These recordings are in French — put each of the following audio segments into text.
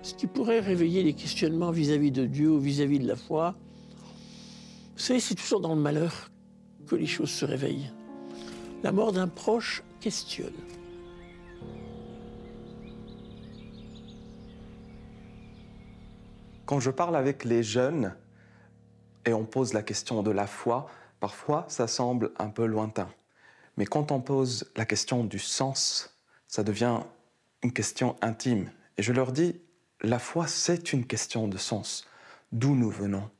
ce qui pourrait réveiller les questionnements vis-à-vis de Dieu ou vis-à-vis de la foi. Vous savez, c'est toujours dans le malheur que les choses se réveillent. La mort d'un proche questionne. Quand je parle avec les jeunes et on pose la question de la foi, parfois ça semble un peu lointain. Mais quand on pose la question du sens, ça devient une question intime. Et je leur dis, la foi, c'est une question de sens. D'où nous venons,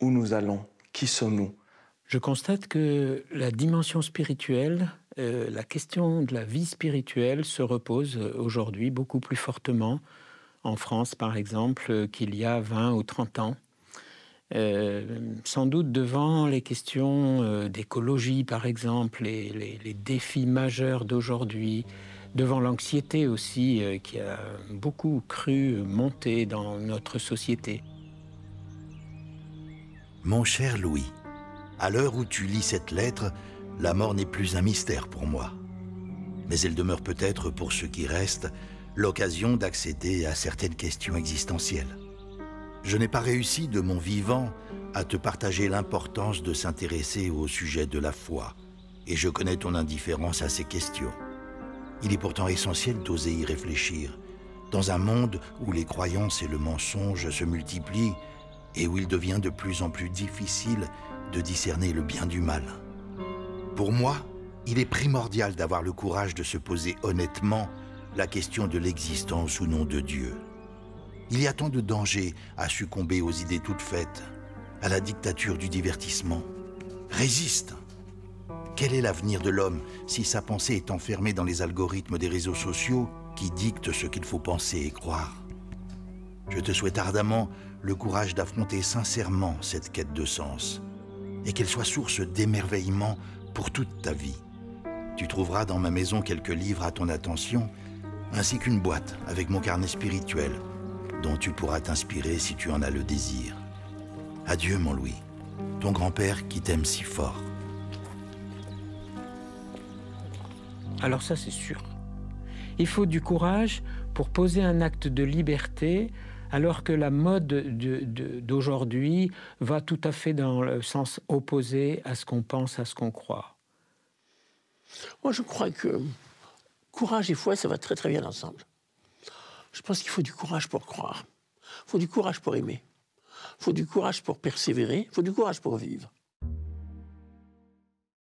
où nous allons, qui sommes-nous? Je constate que la dimension spirituelle, la question de la vie spirituelle se repose aujourd'hui beaucoup plus fortement en France, par exemple, qu'il y a 20 ou 30 ans. Sans doute devant les questions d'écologie, par exemple, les défis majeurs d'aujourd'hui, devant l'anxiété aussi, qui a beaucoup cru monter dans notre société. Mon cher Louis, à l'heure où tu lis cette lettre, la mort n'est plus un mystère pour moi. Mais elle demeure peut-être, pour ceux qui restent, l'occasion d'accéder à certaines questions existentielles. Je n'ai pas réussi de mon vivant à te partager l'importance de s'intéresser au sujet de la foi, et je connais ton indifférence à ces questions. Il est pourtant essentiel d'oser y réfléchir, dans un monde où les croyances et le mensonge se multiplient et où il devient de plus en plus difficile de discerner le bien du mal. Pour moi, il est primordial d'avoir le courage de se poser honnêtement la question de l'existence ou non de Dieu. Il y a tant de dangers à succomber aux idées toutes faites, à la dictature du divertissement. Résiste! Quel est l'avenir de l'homme si sa pensée est enfermée dans les algorithmes des réseaux sociaux qui dictent ce qu'il faut penser et croire? Je te souhaite ardemment le courage d'affronter sincèrement cette quête de sens et qu'elle soit source d'émerveillement pour toute ta vie. Tu trouveras dans ma maison quelques livres à ton attention, ainsi qu'une boîte avec mon carnet spirituel, dont tu pourras t'inspirer si tu en as le désir. Adieu, mon Louis, ton grand-père qui t'aime si fort. Alors ça, c'est sûr. Il faut du courage pour poser un acte de liberté, alors que la mode d'aujourd'hui va tout à fait dans le sens opposé à ce qu'on pense, à ce qu'on croit. Moi, je crois que courage et foi, ça va très très bien ensemble. Je pense qu'il faut du courage pour croire. Il faut du courage pour aimer. Il faut du courage pour persévérer. Il faut du courage pour vivre.